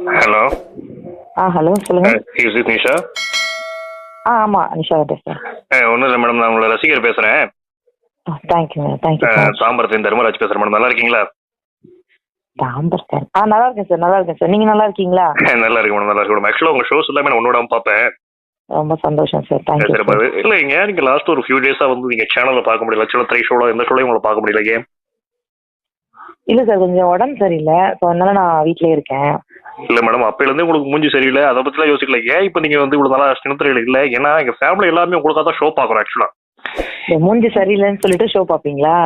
Hello. Hello சொல்லுங்க. Is it Nisha? ஆமா நிஷா பேசுறேன். ஒன்றும் இல்லை மேடம், நான் உங்களை ரசிகர் பேசுகிறேன். தேங்க்யூங்க தேங்க்யூ. தாம்பரத்தின் தர்மராஜ் பேசுகிறேன் மேடம். நல்லா இருக்கீங்களா? தாம்பரத்தன் நல்லா இருக்கேன் சார், நல்லா இருக்கேன் சார். நீங்க நல்லா இருக்கீங்களா? நல்லா இருக்கு மேடம், நல்லா இருக்கு மேடம். ஆக்சுவலாக உங்கள் ஷோஸ் எல்லாமே நான் ஒன்னோட பார்ப்பேன். ரொம்ப சந்தோஷம் சார், தேங்க்யூ. இல்லைங்க, நீங்கள் லாஸ்ட் ஒரு ஃபியூ டேஸாக வந்து நீங்கள் சேனலில் பார்க்க முடியல. ஆக்சுவலாக த்ரை ஷோவில் எந்த ஷோலையும் உங்களை பார்க்க முடியல. ஏன்? இல்ல சார், கொஞ்சம் உடம்பு சரியில்லை, ஸோ அதனால நான் வீட்லயே இருக்கேன். இல்லை மேடம், அப்பையிலேருந்து உங்களுக்கு மூஞ்சி சரியில்லை, அதை பற்றிலாம் யோசிக்கல. ஏன் இப்போ நீங்கள் வந்து இவ்வளோ நாளாக சின்னத்திரையில் இல்லை? ஏன்னா எங்கள் ஃபேமிலி எல்லாமே உங்களுக்காக தான் ஷோ பார்க்குறோம். ஆக்சுவலாக மூஞ்சி சரியில்லைன்னு சொல்லிட்டு ஷோ பாப்பீங்களா?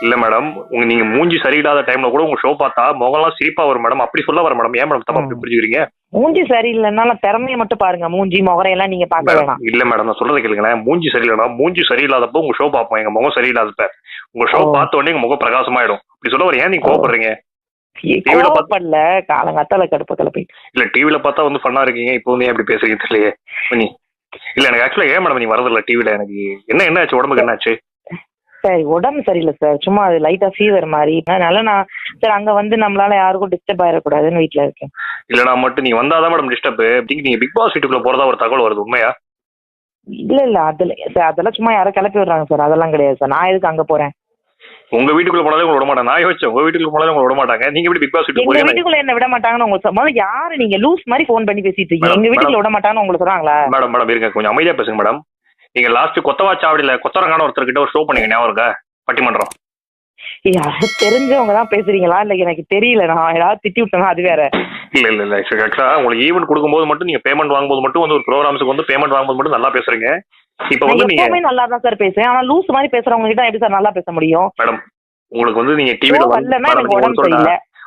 இல்ல மேடம், நீங்க மூஞ்சி சரியில்லாத டைம்ல கூட உங்க ஷோ பார்த்தா முகம்லாம் சிரிப்பா வரும் மேடம். அப்படி சொல்ல வர மேடம். ஏன் மேடம் தப்பா அப்படி புரிஞ்சுக்கிறீங்க? மூஞ்சி சரியில்லைன்னா திறமையை மட்டும் பாருங்க, மூஞ்சி முகரையெல்லாம் நீங்க பார்க்க வேணாம். இல்ல மேடம், நான் சொல்றது கேளுங்களேன். மூஞ்சி சரியில்லைனா மூஞ்சி சரியில்லாதப்போ உங்க ஷோ பார்ப்போம். எங்க முகம் சரியில்லாதப்ப உங்க ஷோ பார்த்த உடனே எங்க முகம் பிரகாசமாயிடும். அப்படி சொல்ல வர. ஏன் நீங்க கோவப்படுறீங்க? டிவில பார்த்தல காலங்காத்தால கடுப்ப கலப்பி. இல்ல டிவில பார்த்தா வந்து ஃபன்னா இருக்கீங்க, இப்போ வந்து எப்படி பேசுறீங்க தெரியலையே. இல்ல எனக்கு ஆக்சுவலா ஏன் மேடம் நீங்க வரதில்ல டிவில? எனக்கு என்ன ஆச்சு? உடம்புக்கு என்ன ஆச்சு? சரி, உடம்பு சரியில்லை சார், சும்மா அது லைட்டா ஃபீவர் மாதிரி. அதனால நான் சார் அங்க வந்து நம்மளால யாருக்கும் டிஸ்டர்ப் ஆயிடக்கூடாதுன்னு வீட்டுல இருக்கேன். இல்ல நான் மட்டும் நீங்க வந்தாதான் மேடம் டிஸ்டர்ப். நீங்க பிக் பாஸ் வீட்டுக்குள்ள போறதா ஒரு தகவல் வருது, உண்மையா? இல்ல அதுல சார், அதெல்லாம் சும்மா யாரும் கிளப்பி விடுறாங்க சார், அதெல்லாம் கிடையாது சார். நான் எதுக்கு அங்க போறேன்? உங்க வீட்டுக்குள்ள போனாலே உங்களை விட மாட்டாங்க. நான் யோசிச்சேன், உங்க வீட்டுக்குள்ள போனாலே உங்களை விட மாட்டாங்க. நீங்க எப்படி பிக் பாஸ் வீட்டுக்கு போறீங்க? வீட்டுக்குள்ள என்ன விட மாட்டாங்கன்னு உங்களுக்கு முதல்ல யாரு நீங்க லூஸ் மாதிரி போன் பண்ணி பேசிட்டு இருக்கீங்க? எங்க வீட்டுக்குள்ள விட மாட்டாங்கன்னு உங்களுக்கு சொல்றாங்களா? மேடம் இருங்க, கொஞ்சம் அமைதியா பேசுங்க மேடம். நீங்க லாஸ்ட் கொத்தவாச்சாவடியில கொத்தரங்கான ஒருத்தர் கிட்ட ஒரு ஷோ பண்ணீங்க, ஞாபகம் இருக்கா? பட்டிமன்றம். யாரும் தெரிஞ்சவங்க தான் பேசுறீங்களா? இல்ல எனக்கு தெரியல, நான் ஏதாவது திட்டி விட்டேன்னா அது வேற. இல்ல ஆக்சுவலா உங்களுக்கு ஈவென்ட் கொடுக்கும்போது மட்டும் நீங்க பேமெண்ட் வாங்கும்போது மட்டும் வந்து ஒரு ப்ரோகிராம்ஸ்க்கு வந்து பேமெண்ட் வாங்கும்போது மட்டும் நல்லா பேசுறீங்க. இப்போ வந்து நீங்க எப்பவுமே நல்லா தான் சார் பேசுறேன். ஆனா லூஸ் மாதிரி பேசுறவங்க கிட்ட எப்படி சார் நல்லா பேச முடியும்? மேடம் உங்களுக்கு வந்து நீங்க டிவில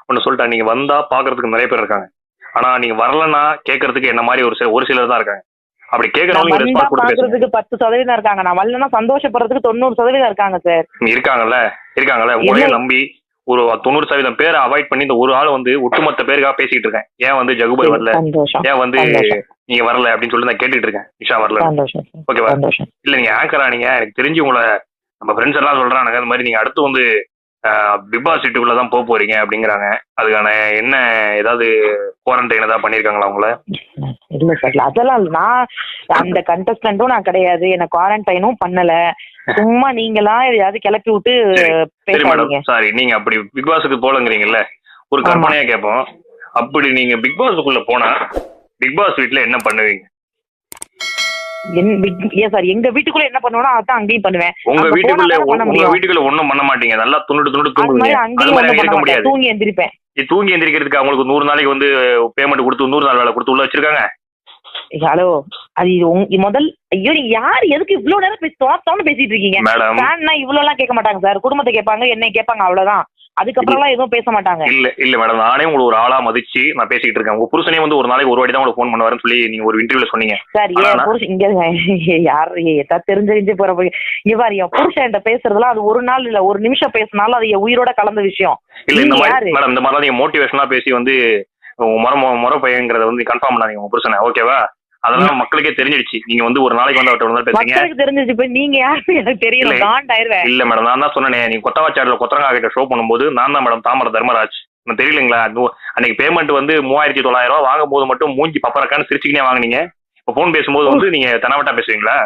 ஒன்னு சொல்லிட்டா, நீங்க வந்தா பாக்குறதுக்கு நிறைய பேர் இருக்காங்க. ஆனா நீங்க வரலன்னா கேட்கறதுக்கு என்ன மாதிரி ஒரு சிலர் தான் இருக்காங்க. அப்படி கேட்கறவங்க 10% இருக்காங்க. நான் வரலன்னா சந்தோஷப்படுறதுக்கு 90% இருக்காங்க சார். இருக்காங்கல்ல உங்களே நம்பி ஒரு 90% பேரை அவாய்ட் பண்ணி இந்த ஒரு ஆள் வந்து ஒட்டுமொத்த பேருக்காக பேசிட்டு இருக்கேன். ஏன் வந்து ஜகுபாய் வரல, ஏன் வந்து நீங்க வரல அப்படின்னு சொல்லி நான் கேட்டுட்டு இருக்கேன். நிஷா வரல, ஓகேவா? இல்ல நீங்க ஆங்கரா, நீங்க எனக்கு தெரிஞ்சு உங்களை நம்ம ஃப்ரெண்ட்ஸ் எல்லாம் சொல்றாங்க இந்த மாதிரி நீங்க அடுத்து வந்து பிக் பாஸ் வீட்டுக்குள்ள தான் போக போறீங்க அப்படிங்கிறாங்க. அதுக்கான என்ன ஏதாவது குவாரண்டைன் ஏதாவது பண்ணிருக்காங்களா உங்களை? இல்ல சார், அதெல்லாம் நான் அந்த கண்டஸ்டன்ட்டும் நான் கிடையாது, எனக்கு குவாரண்டைனும் பண்ணல. சும்மா நீங்களா எதையாவது கிளப்பி விட்டு பேசாதீங்க. சாரி, நீங்க அப்படி பிக் பாஸுக்கு போலங்கிறீங்கல்ல, ஒரு கற்பனையா கேட்போம். அப்படி நீங்க பிக் பாஸுக்குள்ள போனா பிக் பாஸ் வீட்டுல என்ன பண்ணுவீங்க? சார் எங்க வீட்டுக்குள்ள என்ன பண்ணுவேன்னா அதான் அங்கேயும் பண்ணுவேன். உங்க வீட்டுக்குள்ள ஒண்ணும் பண்ண மாட்டீங்க, நல்லா துண்டு தூங்குவீங்க. தூங்கி எந்திரிப்பேன். தூங்கி எந்திரிக்கிறதுக்கு அவங்களுக்கு 100 நாளைக்கு வந்து பேமெண்ட் கொடுத்து 100 நாள் வேலை கொடுத்து உள்ள வச்சிருக்காங்க. ஹலோ, அது முதல் ஐயோ நீங்க யாரு எதுக்கு இவ்வளவு நேரம் பேசிட்டு இருக்கீங்க? இவ்வளவு எல்லாம் கேட்க மாட்டாங்க சார், குடும்பத்தை கேட்பாங்க, என்னை கேட்பாங்க, அவ்வளவுதான். அதுக்கப்புறம் எல்லாம் எதுவும் பேச மாட்டாங்க. இல்ல மேடம், நானே உங்களுக்கு ஒரு ஆளா மதிச்சு நான் பேசிட்டு இருக்கேன். உங்க புருஷனே வந்து ஒரு நாளைக்கு ஒரு வாட்டி தான் உங்களுக்கு ஃபோன் பண்ணுவாருன்னு சொல்லி நீங்க ஒரு இன்டர்வியூல சொன்னீங்க. சார் என் புருஷன் இங்க யாரு ஏதாவது தெரிஞ்சு போற இங்க பாரு, என் புருஷன் என்கிட்ட பேசுறதுலாம் அது ஒரு நாள் இல்ல, ஒரு நிமிஷம் பேசினாலும் அது என் உயிரோட கலந்த விஷயம். இல்ல இந்த மாதிரி மேடம், இந்த மாதிரிலாம் நீங்க மோட்டிவேஷனா பேசி வந்து முறை பையங்கிறத வந்து கன்ஃபார்ம் பண்ணாதீங்க உங்க புருஷனை, ஓகேவா? அதெல்லாம் மக்களுக்கே தெரிஞ்சிடுச்சு. நீங்க வந்து ஒரு நாளைக்கு வந்து அவர்கிட்ட பேசுறீங்க. மக்களுக்கு தெரிஞ்சிச்சு, நீங்க யாரும் எனக்கு தெரியல. இல்ல மேடம், நான் தான் சொன்னேன். நீங்க கொத்தவாச்சாடுல கொத்தரங்கா கிட்ட ஷோ பண்ணும்போது நான் தான் மேடம் தாமர தர்மராஜ். எனக்கு தெரியலங்களா? அன்னைக்கு பேமெண்ட் வந்து 3900 வாங்கும் போது மட்டும் மூஞ்சி பப்பரக்கான்னு சிரிச்சுக்கினே வாங்கினீங்க. இப்ப போன் பேசும்போது வந்து நீங்க தெனாவட்டா பேசுவீங்களா?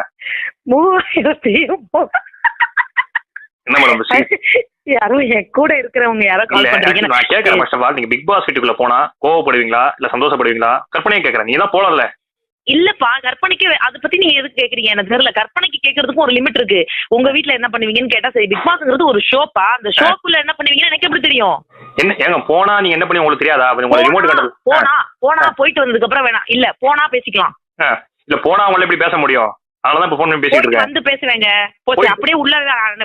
3000 என்ன மேடம் யாரும் என் கூட இருக்கிறவங்க யாரோ கால் பண்றீங்க. நான் கேட்கறேன், ஃபர்ஸ்ட் ஆஃப் ஆல் நீங்க பிக் பாஸ் வீட்டுக்குள்ள போனா கோவப்படுவீங்களா இல்ல சந்தோஷப்படுவீங்களா? கற்பனையா கேட்கறேன், நீ தான் போடல. இல்லப்பா, கற்பனைக்கு அதை பத்தி நீங்க எதுக்கு கேக்குறீங்க எனக்கு தெரியல. கற்பனைக்கு கேட்கறதுக்கும் ஒரு லிமிட் இருக்கு. உங்க வீட்டுல என்ன பண்ணுவீங்கன்னு கேட்டா சரி, பிக் பாஸ்ங்கிறது ஒரு ஷோப்பா, அந்த ஷோக்குள்ள என்ன பண்ணுவீங்கன்னு எனக்கு எப்படி தெரியும்? என்ன ஏங்க போனா நீங்க என்ன பண்ணி உங்களுக்கு தெரியாதா? உங்களுக்கு ரிமோட் கண்ட்ரோல் போனா போயிட்டு வந்ததுக்கு அப்புறம் வேணாம், இல்ல போனா பேசிக்கலாம். இல்ல போனா அவங்கள எப்படி பேச முடியும்? அதனாலதான் இப்ப போன் பண்ணி பேசிட்டு இருக்கேன். வந்து பேசுவேங்க, போச்சு அப்படியே உள்ள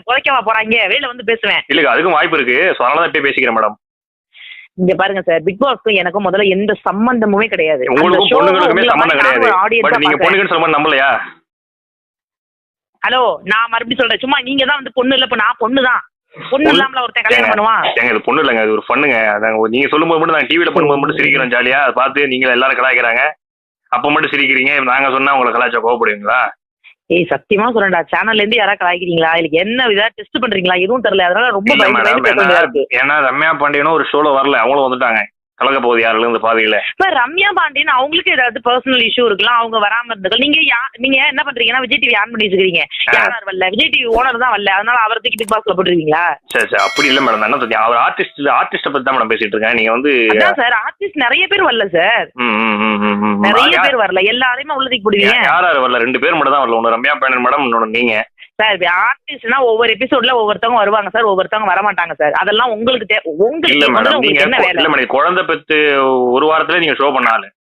புதைக்கவா போறாங்க, வெளியில வந்து பேசுவேன். இல்ல அதுக்கும் வாய்ப்பு இருக்கு, சோ அதனாலதான் இப்படி பேசிக்கிறேன் மேடம். இங்க பாருங்க சார், பிக் பாஸ்க்கும் எனக்கும் முதல்ல எந்த சம்பந்தமுமே கிடையாது. உங்களுக்கும் பொண்ணுங்களுக்குமே சம்பந்தம் கிடையாது. பட் நீங்க பொண்ணுன்னு சொல்ல நம்பலையா? ஹலோ, நான் மறுபடியும் சொல்றேன், சும்மா நீங்க தான் வந்து பொண்ணு இல்ல, இப்ப நான் பொண்ணுதான். பொண்ணு இல்லாமல ஒருத்தன் கல்யாணம் பண்ணுவான். ஏங்க இது பொண்ணு இல்லங்க, அது ஒரு பண்ணுங்க. நீங்க சொல்லும்போது மட்டும் நான் டிவில பண்ணும்போது மட்டும் சிரிக்கிறோம் ஜாலியா. அதை பார்த்து நீங்க எல்லாரும் கலாய்க்கிறாங்க, அப்ப மட்டும் சிரிக்கிறீங்க. நாங்க சொன்னா உங்களை கலாய்ச்சா கோவப்படுவீங்களா? ஏய் சத்தியமா சொல்றேன்டா, சேனல்ல இருந்து யாராவது கலாய்க்கிறீங்களா? இல்ல என்ன இதா டெஸ்ட் பண்றீங்களா? எதுவும் தெரியல, அதனால ரொம்ப ஏன்னா ரம்யா பாண்டியனும் ஒரு ஷோல வரல, அவங்களும் வந்துட்டாங்க. கலக்க போகுது யாருல இருந்து பாதியில. சார் ரம்யா பாண்டியன் அவங்களுக்கு ஏதாவது பர்சனல் இஷ்யூ இருக்கலாம், அவங்க வராம இருந்துக்கலாம். நீங்க என்ன பண்றீங்கன்னா விஜய் டிவி ஆன் பண்ணி வச்சுக்கிறீங்க, யார் வரல, விஜய் டிவி ஓனர் தான் வரல, அதனால அவரை தூக்கி பிக் பாஸ்ல போட்டுருவீங்களா? சரி அப்படி இல்ல மேடம், என்ன சொல்றீங்க, அவர் ஆர்டிஸ்ட பத்தி தான் மேடம் பேசிட்டு இருக்கேன். நீங்க வந்து சார் ஆர்டிஸ்ட் நிறைய பேர் வரல சார், நிறைய பேர் வரல, எல்லாரையுமே உள்ள தூக்கி போடுவீங்க. யார் வரல? 2 பேர் மட்டும் தான் வரல, ஒன்னு ரம்யா பாண்டியன் மேடம், இன்னொன்னு நீங்க. சார் ஆர்டிஸ்ட்னா ஒவ்வொரு எபிசோட்ல ஒவ்வொருத்தவங்க வருவாங்க சார், ஒவ்வொருத்தவங்க வர மாட்டாங்க சார். அதெல்லாம் உங்களுக்கு என்ன வேலை? இல்ல மேடம், குழந்தை பெத்து ஒரு வாரத்துல நீங்க ஷோ பண்ணாலும்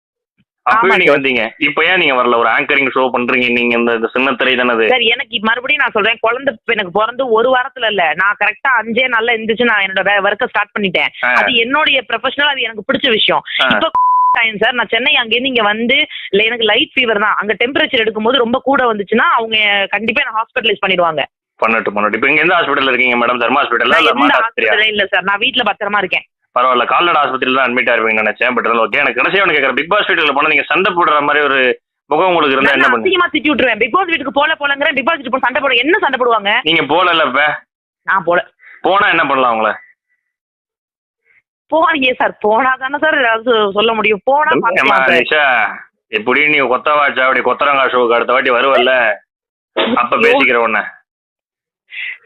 அப்பவே நீங்க வந்தீங்க, இப்ப ஏன் நீங்க வரல? ஒரு ஆங்கரிங் ஷோ பண்றீங்க நீங்க, இந்த சின்ன திரை தானது சார். எனக்கு மறுபடியும் நான் சொல்றேன், குழந்தை எனக்கு பிறந்து ஒரு வாரத்துல இல்ல, நான் கரெக்டா 5 நாள்ல இருந்துச்சு நான் என்னோட ஒர்க்கை ஸ்டார்ட் பண்ணிட்டேன். அது என்னுடைய ப்ரொஃபஷனல், அது எனக்கு பிடிச்ச விஷயம். இப்ப சார் நான் சென்னை அங்கேருந்து இங்க வந்து எனக்கு லைட் ஃபீவர் தான், அங்க டெம்பரேச்சர் எடுக்கும்போது ரொம்ப கூட வந்துச்சுன்னா அவங்க கண்டிப்பா என்ன ஹாஸ்பிட்டலைஸ் பண்ணிடுவாங்க. பண்ணட்டும். இப்ப இங்க எந்த ஹாஸ்பிட்டல் இருக்கீங்க மேடம்? தர்மா ஹாஸ்பிட்டல் இல்ல சார், நான் வீட்டுல பத்திரமா இருக்கேன். பரவாயில்ல, கால்நடை ஆஸ்பத்திரியில தான் அட்மிட் ஆயிருப்பீங்கன்னு நினைச்சேன். But okay. எனக்கு கடைசியா ஒன்று கேட்கறேன், பிக் பாஸ் வீட்டுல போனா நீங்க சண்டை போடுற மாதிரி ஒரு முகம் உங்களுக்கு இருந்தா என்ன பண்ணுங்க? அதிகமா திட்டி விட்டுருவேன். பிக் பாஸ் வீட்டுக்கு போலங்கிற, பிக் பாஸ் வீட்டுக்கு சண்டை போட என்ன சண்டை போடுவாங்க? நீங்க போல இப்ப நான் போனா என்ன பண்ணலாம் உங்களை? போனீங்க சார், போனா தானே சார் ஏதாவது சொல்ல முடியும். போனா எப்படி நீ கொத்தவாச்சா அப்படி கொத்தரங்கா ஷோக்கு அடுத்த வாட்டி வருவல்ல, அப்ப பேசிக்கிற ஒண்ணு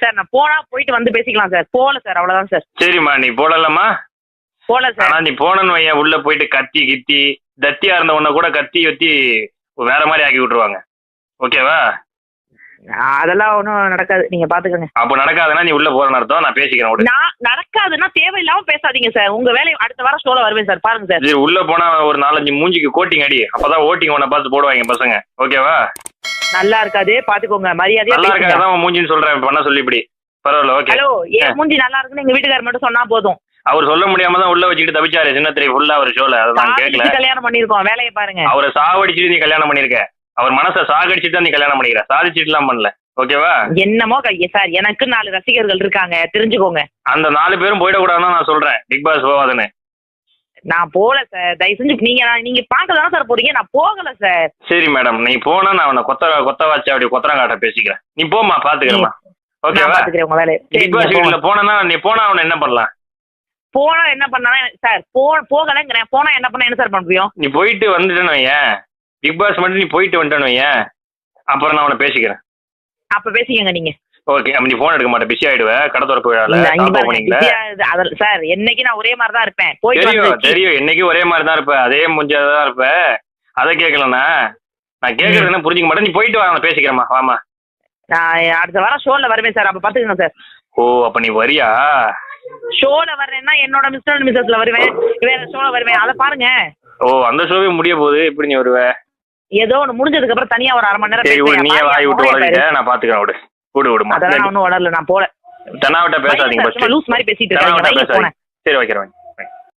சார். நான் போனா போயிட்டு வந்து பேசிக்கலாம் சார். போல சார், அவ்வளவுதான் சார். சரிம்மா, நீ போடலம்மா? போல சார். ஆனா நீ போனன்னு வையன், உள்ள போயிட்டு கத்தி கித்தி தத்தியா இருந்த உன்ன கூட கத்தி வத்தி வேற மாதிரி ஆக்கி விட்டுருவாங்க. ஓகேவா? அதெல்லாம் ஒன்றும் நடக்காது, நீங்க பாத்துக்கோங்க. அப்போ நடக்காதுன்னா நீ உள்ள போறன்னு அர்த்தம். நான் பேசிக்கிறேன். நான் நடக்காதுன்னா தேவையில்லாம பேசாதீங்க சார். உங்க வேலையை அடுத்த வாரம் ஷோல வருவேன் சார், பாருங்க சார். உள்ள போனா ஒரு 4-5 மூஞ்சிக்கு கோட்டிங் அடி, அப்பதான் ஓட்டிங் உன்னை பார்த்து போடுவாங்க பசங்க. ஓகேவா? நல்லா இருக்காது, பாத்துக்கோங்க. மரியாதையா நல்லா இருக்காதான் மூஞ்சின்னு சொல்றேன் பண்ண சொல்லி இப்படி. பரவாயில்ல, ஓகே. ஹலோ, ஏன் மூஞ்சி நல்லா இருக்குன்னு எங்க வீட்டுக்காரர் மட்டும் சொன்னா போதும். அவர் சொல்ல முடியாம தான் உள்ள வச்சுக்கிட்டு தவிச்சாரு சின்ன திரை ஃபுல்லா அவர் ஷோல. அதான் கேட்கல. கல்யாணம் பண்ணிருக்கோம், வேலையை பாருங்க. அவரை சாவடிச்சுட்டு நீ கல்யாணம் பண்ணிருக்க, அவர் மனசை சாகடிச்சுட்டு தான் நீ கல்யாணம் பண்ணிக்கிற, சாதிச்சுட்டு எல்லாம் பண்ணல. ஓகேவா? என்னமோ சார், எனக்கு 4 ரசிகர்கள் இருக்காங்க, தெரிஞ்சுக்கோங்க. அந்த 4 பேரும் போயிடக்கூடாதுன்னு நான் சொல்றேன். பிக் பாஸ் போவாதுன்னு. நான் போல சார், தயவு செஞ்சு நீங்க பார்க்கதானே சார் போறீங்க, நான் போகல சார். சரி மேடம், நீ போனா நான் உன்னை கொத்த வச்சு அப்படி கொத்தரங்காட்ட பேசிக்கிறேன். நீ போமா, பாத்துக்கிறேமா. ஓகேவா? உங்க வேலை. பிக் பாஸ் வீட்டுல போனா நீ போனா அவனை என்ன பண்ணலாம்? போனா என்ன பண்ணா சார்? போகலங்கிறேன். போனா என்ன பண்ண என்ன சார் பண்ண முடியும்? நீ போயிட்டு வந்துட்டேன்னு வையேன், பிக் பாஸ் மட்டும் நீ போயிட்டு வந்துட்டேன்னு வையேன், அப்புறம் நான் அவனை பேசிக்கிறேன். அப்ப பேசிக்கங்க நீங்க. ஓகே. நீ போன் எடுக்க மாட்டேன், பிஸி ஆயிடுவேன். கடை திறப்பு விழால சார். என்னைக்கு நான் ஒரே மாதிரி தான் இருப்பேன். தெரியும் என்னைக்கு ஒரே மாதிரி தான் இருப்பேன், அதே முடிஞ்சாதான் இருப்பேன். அதை கேட்கலண்ணா, நான் கேட்கறது என்ன புரிஞ்சுக்க மாட்டேன். நீ போயிட்டு வா, பேசிக்கிறேம்மா, வாமா. நான் அடுத்த வாரம் ஷோல வருவேன் சார், அப்ப பாத்துக்கங்க சார். ஓ, அப்ப நீ வரியா? ஷோல வர்றேன்னா என்னோட மிஸ்டர் அண்ட் மிஸ்ஸஸ்ல வருவேன், வேற ஷோல வருவேன், அதை பாருங்க. ஓ, அந்த ஷோவே முடிய போகுது, எப்படி நீ வருவ? ஏதோ ஒண்ணு முடிஞ்சதுக்கு அப்புறம் தனியா ஒரு 1/2 மணி நேரம் நீயே வாய் விட்டு வளர்க்க, நான் பாத்துக்கிறேன். விடுமா, அதெல்லாம் ஒன்னும் வளரல, நான் போல. தெனாவட்ட பேசாதீங்க, லூஸ் மாதிரி பேசிட்டு இருக்கேன். சரி, வைக்கிறேன்.